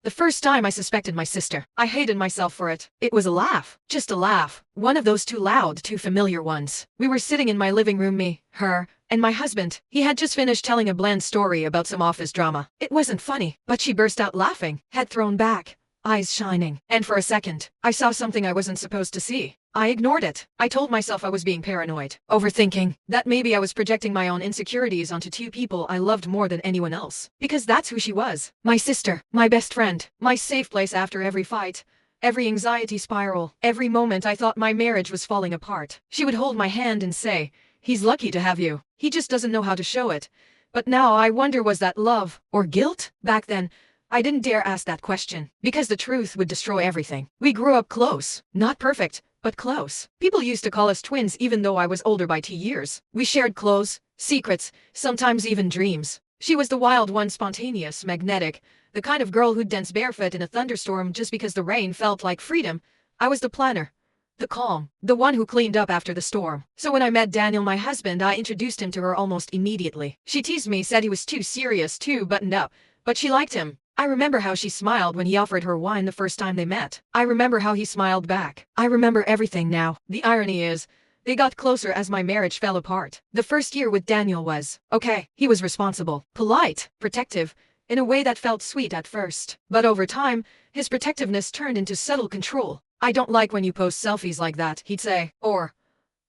The first time I suspected my sister. I hated myself for it. It was a laugh. Just a laugh. One of those too loud, too familiar ones. We were sitting in my living room, me, her, and my husband. He had just finished telling a bland story about some office drama. It wasn't funny, but she burst out laughing, head thrown back, eyes shining. And for a second, I saw something I wasn't supposed to see. I ignored it. I told myself I was being paranoid, overthinking, that maybe I was projecting my own insecurities onto two people I loved more than anyone else. Because that's who she was. My sister, my best friend, my safe place after every fight, every anxiety spiral, every moment I thought my marriage was falling apart. She would hold my hand and say, "He's lucky to have you. He just doesn't know how to show it." But now I wonder, was that love or guilt? Back then, I didn't dare ask that question, because the truth would destroy everything. We grew up close, not perfect, but close. People used to call us twins even though I was older by 2 years. We shared clothes, secrets, sometimes even dreams. She was the wild one, spontaneous, magnetic, the kind of girl who'd dance barefoot in a thunderstorm just because the rain felt like freedom. I was the planner, the calm, the one who cleaned up after the storm. So when I met Daniel, my husband, I introduced him to her almost immediately. She teased me, said he was too serious, too buttoned up, but she liked him. I remember how she smiled when he offered her wine the first time they met. I remember how he smiled back. I remember everything now. The irony is, they got closer as my marriage fell apart. The first year with Daniel was okay. He was responsible, polite, protective, in a way that felt sweet at first. But over time, his protectiveness turned into subtle control. "I don't like when you post selfies like that," he'd say. Or,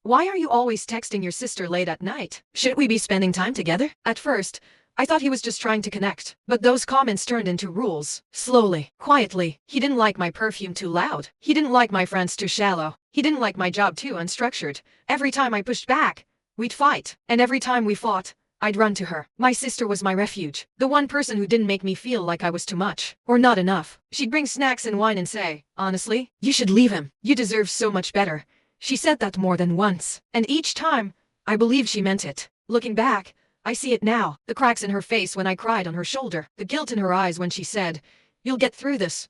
"Why are you always texting your sister late at night? Shouldn't we be spending time together?" At first, I thought he was just trying to connect, but those comments turned into rules. Slowly, quietly. He didn't like my perfume too loud. He didn't like my friends too shallow. He didn't like my job too unstructured. Every time I pushed back, we'd fight. And every time we fought, I'd run to her. My sister was my refuge. The one person who didn't make me feel like I was too much, or not enough. She'd bring snacks and wine and say, "Honestly, you should leave him. You deserve so much better." She said that more than once. And each time, I believed she meant it. Looking back, I see it now. The cracks in her face when I cried on her shoulder. The guilt in her eyes when she said, "You'll get through this."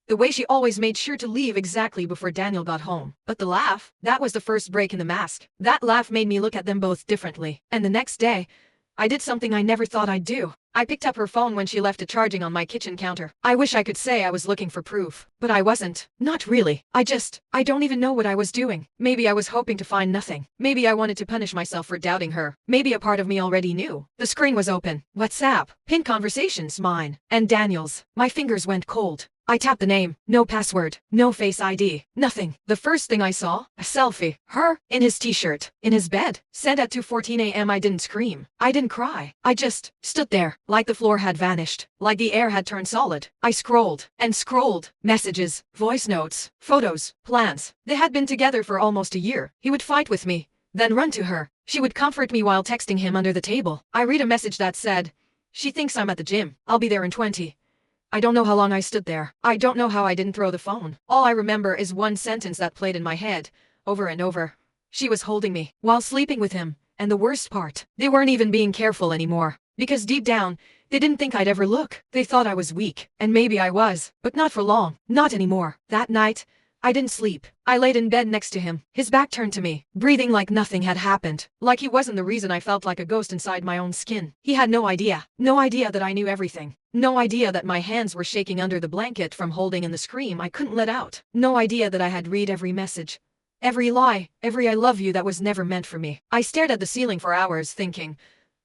The way she always made sure to leave exactly before Daniel got home. But the laugh, that was the first break in the mask. That laugh made me look at them both differently. And the next day, I did something I never thought I'd do. I picked up her phone when she left it charging on my kitchen counter. I wish I could say I was looking for proof, but I wasn't. Not really. I don't even know what I was doing. Maybe I was hoping to find nothing. Maybe I wanted to punish myself for doubting her. Maybe a part of me already knew. The screen was open. WhatsApp. Pinned conversations, mine. And Daniel's. My fingers went cold. I tapped the name. No password. No Face ID. Nothing. The first thing I saw, a selfie. Her, in his t-shirt, in his bed. Sent at 2:14 a.m. I didn't scream. I didn't cry. I just stood there, like the floor had vanished, like the air had turned solid. I scrolled and scrolled. Messages, voice notes, photos, plans. They had been together for almost a year. He would fight with me, then run to her. She would comfort me while texting him under the table. I read a message that said, "She thinks I'm at the gym. I'll be there in 20. I don't know how long I stood there. I don't know how I didn't throw the phone. All I remember is one sentence that played in my head, over and over. She was holding me, while sleeping with him, and the worst part, they weren't even being careful anymore. Because deep down, they didn't think I'd ever look. They thought I was weak, and maybe I was, but not for long. Not anymore. That night, I didn't sleep. I laid in bed next to him, his back turned to me, breathing like nothing had happened. Like he wasn't the reason I felt like a ghost inside my own skin. He had no idea. No idea that I knew everything. No idea that my hands were shaking under the blanket from holding in the scream I couldn't let out. No idea that I had read every message. Every lie, every "I love you" that was never meant for me. I stared at the ceiling for hours thinking,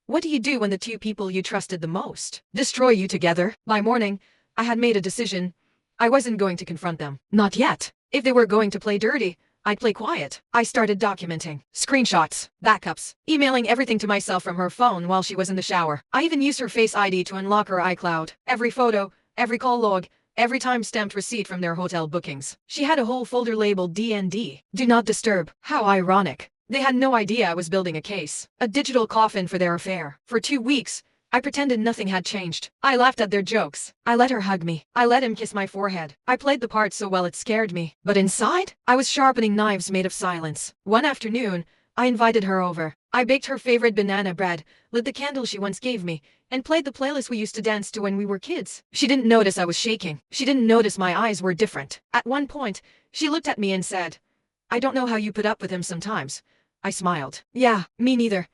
what do you do when the two people you trusted the most destroy you together? By morning, I had made a decision. I wasn't going to confront them. Not yet. If they were going to play dirty, I'd play quiet. I started documenting. Screenshots, backups, emailing everything to myself from her phone while she was in the shower. I even used her Face ID to unlock her iCloud. Every photo, every call log, every time-stamped receipt from their hotel bookings. She had a whole folder labeled DND. Do not disturb. How ironic. They had no idea I was building a case. A digital coffin for their affair. For 2 weeks, I pretended nothing had changed. I laughed at their jokes. I let her hug me. I let him kiss my forehead. I played the part so well it scared me. But inside, I was sharpening knives made of silence. One afternoon, I invited her over. I baked her favorite banana bread, lit the candle she once gave me, and played the playlist we used to dance to when we were kids. She didn't notice I was shaking. She didn't notice my eyes were different. At one point, she looked at me and said, "I don't know how you put up with him sometimes." I smiled. Yeah, me neither.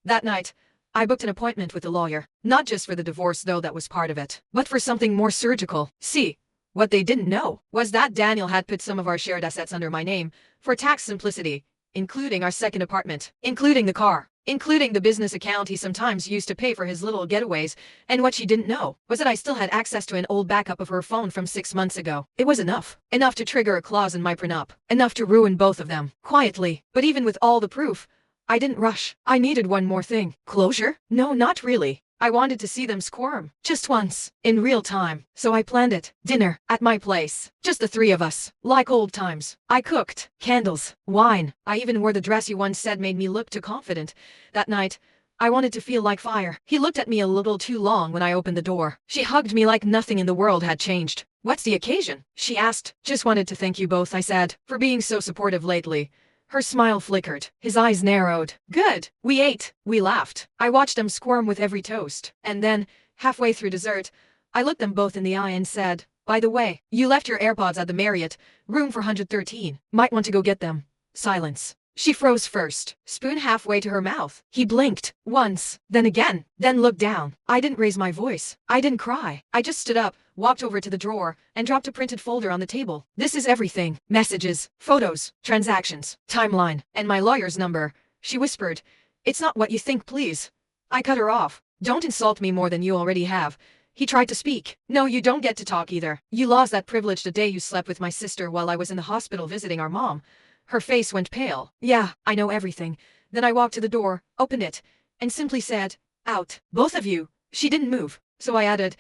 That night, I booked an appointment with a lawyer. Not just for the divorce though, that was part of it, but for something more surgical. See, what they didn't know was that Daniel had put some of our shared assets under my name for tax simplicity, including our second apartment, including the car, including the business account he sometimes used to pay for his little getaways. And what she didn't know was that I still had access to an old backup of her phone from 6 months ago. It was enough. Enough to trigger a clause in my prenup. Enough to ruin both of them. Quietly. But even with all the proof, I didn't rush. I needed one more thing. Closure? No, not really. I wanted to see them squirm. Just once. In real time. So I planned it. Dinner. At my place. Just the three of us. Like old times. I cooked. Candles. Wine. I even wore the dress you once said made me look too confident. That night, I wanted to feel like fire. He looked at me a little too long when I opened the door. She hugged me like nothing in the world had changed. What's the occasion? She asked. Just wanted to thank you both, I said, for being so supportive lately. Her smile flickered. His eyes narrowed. Good. We ate. We laughed. I watched them squirm with every toast. And then, halfway through dessert, I looked them both in the eye and said, by the way, you left your AirPods at the Marriott, room 413. Might want to go get them. Silence. She froze first, spoon halfway to her mouth. He blinked. Once. Then again. Then looked down. I didn't raise my voice. I didn't cry. I just stood up, walked over to the drawer, and dropped a printed folder on the table. This is everything. Messages, photos, transactions, timeline, and my lawyer's number. She whispered. It's not what you think, please. I cut her off. Don't insult me more than you already have. He tried to speak. No, you don't get to talk either. You lost that privilege the day you slept with my sister while I was in the hospital visiting our mom. Her face went pale. Yeah, I know everything. Then I walked to the door, opened it, and simply said, out. Both of you. She didn't move. So I added,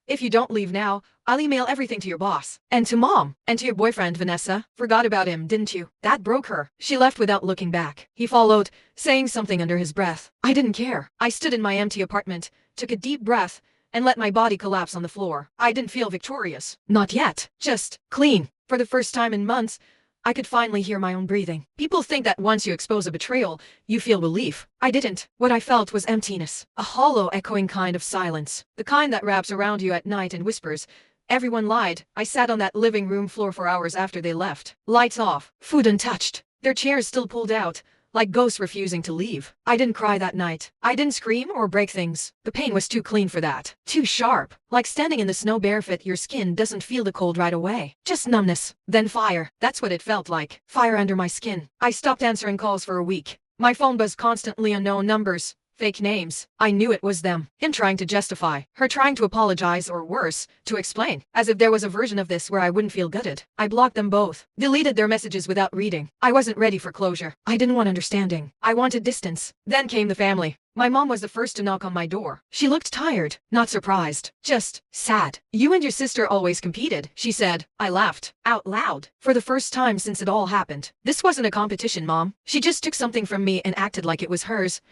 if you don't leave now, I'll email everything to your boss. And to Mom. And to your boyfriend, Vanessa. Forgot about him, didn't you? That broke her. She left without looking back. He followed, saying something under his breath. I didn't care. I stood in my empty apartment, took a deep breath, and let my body collapse on the floor. I didn't feel victorious. Not yet. Just clean. For the first time in months, I could finally hear my own breathing. People think that once you expose a betrayal, you feel relief. I didn't. What I felt was emptiness. A hollow, echoing kind of silence. The kind that wraps around you at night and whispers, everyone lied. I sat on that living room floor for hours after they left. Lights off. Food untouched. Their chairs still pulled out, like ghosts refusing to leave. I didn't cry that night. I didn't scream or break things. The pain was too clean for that. Too sharp. Like standing in the snow barefoot, your skin doesn't feel the cold right away. Just numbness. Then fire. That's what it felt like. Fire under my skin. I stopped answering calls for a week. My phone buzzed constantly, unknown numbers. Fake names. I knew it was them. Him trying to justify. Her trying to apologize, or worse, to explain. As if there was a version of this where I wouldn't feel gutted. I blocked them both. Deleted their messages without reading. I wasn't ready for closure. I didn't want understanding. I wanted distance. Then came the family. My mom was the first to knock on my door. She looked tired, not surprised, just sad. You and your sister always competed, she said. I laughed. Out loud. For the first time since it all happened. This wasn't a competition, Mom. She just took something from me and acted like it was hers.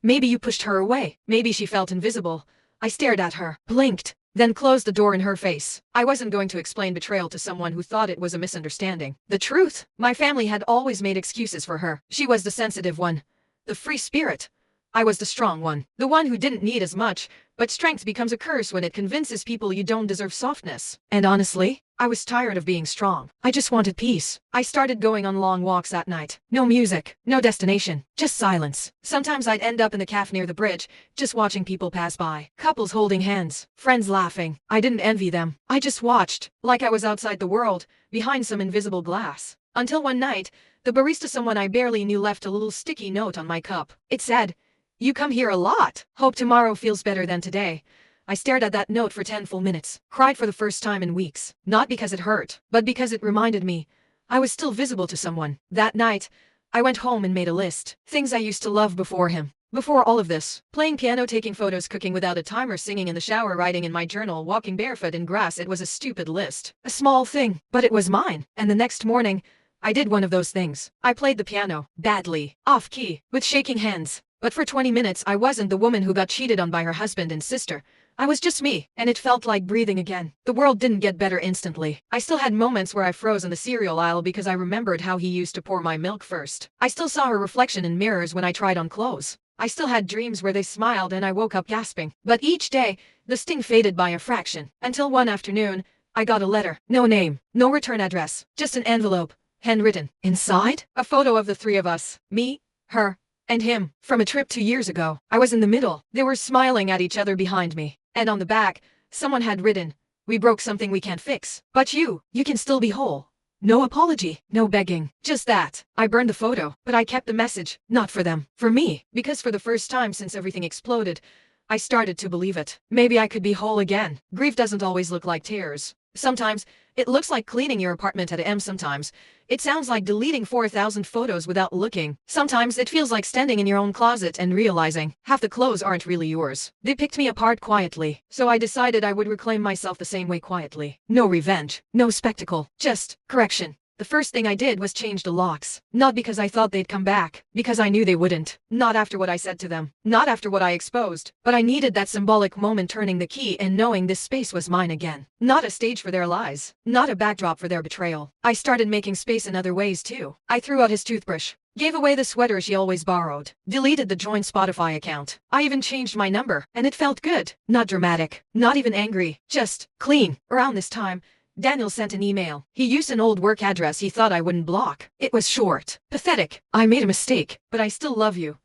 Maybe you pushed her away. Maybe she felt invisible. I stared at her, blinked, then closed the door in her face. I wasn't going to explain betrayal to someone who thought it was a misunderstanding. The truth, my family had always made excuses for her. She was the sensitive one, the free spirit. I was the strong one, the one who didn't need as much, but strength becomes a curse when it convinces people you don't deserve softness. And honestly, I was tired of being strong. I just wanted peace. I started going on long walks at night. No music, no destination, just silence. Sometimes I'd end up in the cafe near the bridge, just watching people pass by. Couples holding hands, friends laughing. I didn't envy them. I just watched, like I was outside the world, behind some invisible glass. Until one night, the barista, someone I barely knew, left a little sticky note on my cup. It said, "You come here a lot. Hope tomorrow feels better than today." I stared at that note for 10 full minutes, cried for the first time in weeks. Not because it hurt, but because it reminded me I was still visible to someone. That night, I went home and made a list. Things I used to love before him. Before all of this. Playing piano, taking photos, cooking without a timer, singing in the shower, writing in my journal, walking barefoot in grass. It was a stupid list. A small thing, but it was mine. And the next morning, I did one of those things. I played the piano. Badly. Off key. With shaking hands. But for 20 minutes I wasn't the woman who got cheated on by her husband and sister. I was just me, and it felt like breathing again. The world didn't get better instantly. I still had moments where I froze in the cereal aisle because I remembered how he used to pour my milk first. I still saw her reflection in mirrors when I tried on clothes. I still had dreams where they smiled and I woke up gasping. But each day, the sting faded by a fraction. Until one afternoon, I got a letter. No name, no return address, just an envelope, handwritten. Inside, a photo of the three of us. Me, her, And him, from a trip 2 years ago. I was in the middle. They were smiling at each other behind me. And on the back, someone had written, "We broke something we can't fix. But you can still be whole." No apology, no begging, just that. I burned the photo, but I kept the message, not for them, for me, because for the first time since everything exploded, I started to believe it. Maybe I could be whole again. Grief doesn't always look like tears. Sometimes, it looks like cleaning your apartment at a.m. Sometimes, it sounds like deleting 4,000 photos without looking. Sometimes it feels like standing in your own closet and realizing half the clothes aren't really yours. They picked me apart quietly, so I decided I would reclaim myself the same way quietly. No revenge, no spectacle, just correction. The first thing I did was change the locks. Not because I thought they'd come back, because I knew they wouldn't. Not after what I said to them, not after what I exposed, but I needed that symbolic moment turning the key and knowing this space was mine again. Not a stage for their lies, not a backdrop for their betrayal. I started making space in other ways too. I threw out his toothbrush, gave away the sweater she always borrowed, deleted the joint Spotify account. I even changed my number, and it felt good. Not dramatic, not even angry, just clean. Around this time, Daniel sent an email. He used an old work address he thought I wouldn't block. It was short, pathetic. "I made a mistake, but I still love you."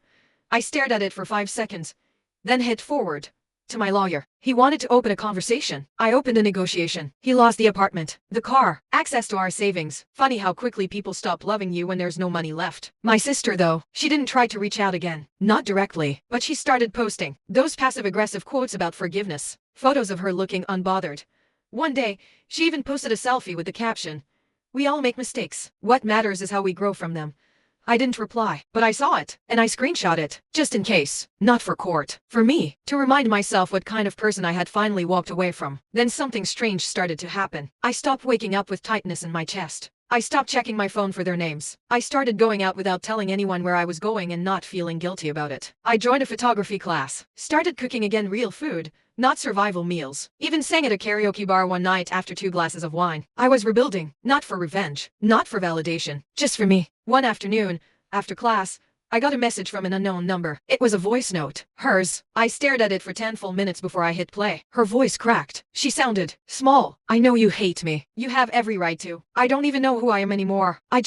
I stared at it for 5 seconds, then hit forward. To my lawyer. He wanted to open a conversation. I opened a negotiation. He lost the apartment, the car, access to our savings. Funny how quickly people stop loving you when there's no money left. My sister, though, she didn't try to reach out again. Not directly, but she started posting those passive-aggressive quotes about forgiveness, photos of her looking unbothered. One day, she even posted a selfie with the caption, "We all make mistakes. What matters is how we grow from them." I didn't reply, but I saw it, and I screenshot it, just in case. Not for court. For me, to remind myself what kind of person I had finally walked away from. Then something strange started to happen. I stopped waking up with tightness in my chest. I stopped checking my phone for their names. I started going out without telling anyone where I was going and not feeling guilty about it. I joined a photography class, started cooking again real food, not survival meals. Even sang at a karaoke bar one night after 2 glasses of wine. I was rebuilding, not for revenge, not for validation, just for me. One afternoon, after class, I got a message from an unknown number. It was a voice note. Hers. I stared at it for 10 full minutes before I hit play. Her voice cracked. She sounded small. "I know you hate me. You have every right to. I don't even know who I am anymore. I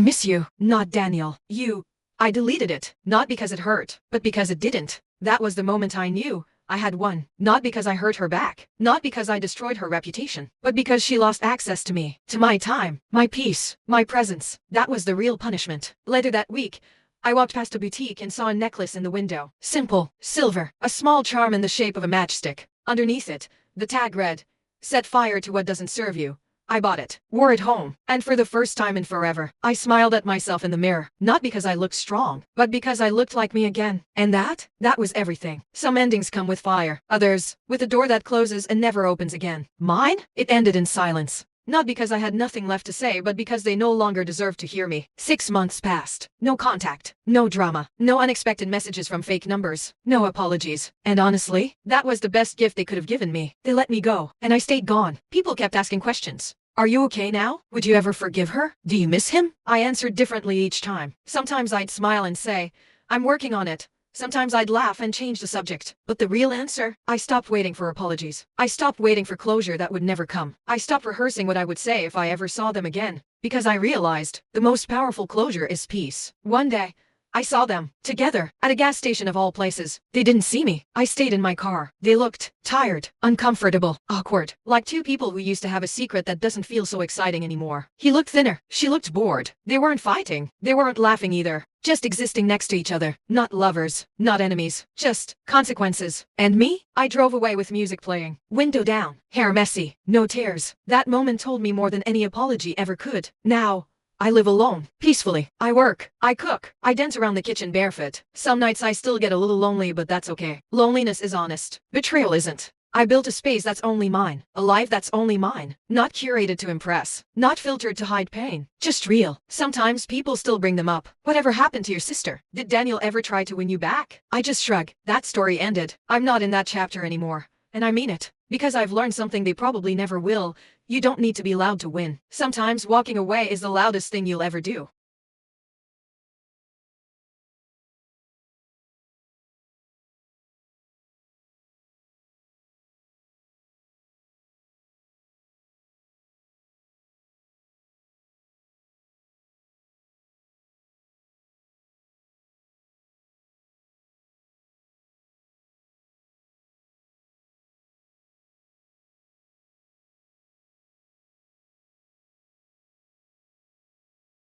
miss you." Not Daniel. You. I deleted it. Not because it hurt, but because it didn't. That was the moment I knew I had won. Not because I hurt her back. Not because I destroyed her reputation. But because she lost access to me. To my time. My peace. My presence. That was the real punishment. Later that week, I walked past a boutique and saw a necklace in the window. Simple, silver, a small charm in the shape of a matchstick. Underneath it, the tag read, "Set fire to what doesn't serve you." I bought it, wore it home, and for the first time in forever, I smiled at myself in the mirror. Not because I looked strong, but because I looked like me again. And that was everything. Some endings come with fire, others, with a door that closes and never opens again. Mine? It ended in silence. Not because I had nothing left to say, but because they no longer deserved to hear me. 6 months passed. No contact. No drama. No unexpected messages from fake numbers. No apologies. And honestly, that was the best gift they could have given me. They let me go, and I stayed gone. People kept asking questions. "Are you okay now? Would you ever forgive her? Do you miss him?" I answered differently each time. Sometimes I'd smile and say, "I'm working on it." Sometimes I'd laugh and change the subject. But the real answer? I stopped waiting for apologies. I stopped waiting for closure that would never come. I stopped rehearsing what I would say if I ever saw them again. Because I realized the most powerful closure is peace. One day, I saw them, together, at a gas station of all places. They didn't see me. I stayed in my car. They looked tired, uncomfortable, awkward, like 2 people who used to have a secret that doesn't feel so exciting anymore. He looked thinner. She looked bored. They weren't fighting. They weren't laughing either. Just existing next to each other. Not lovers, not enemies, just consequences. And me? I drove away with music playing, window down, hair messy, no tears. That moment told me more than any apology ever could. Now, I live alone, peacefully. I work, I cook, I dance around the kitchen barefoot. Some nights I still get a little lonely, but that's okay. Loneliness is honest. Betrayal isn't. I built a space that's only mine, a life that's only mine, not curated to impress, not filtered to hide pain, just real. Sometimes people still bring them up. Whatever happened to your sister? Did Daniel ever try to win you back? I just shrug. That story ended. I'm not in that chapter anymore. And I mean it. Because I've learned something they probably never will. You don't need to be loud to win. Sometimes walking away is the loudest thing you'll ever do.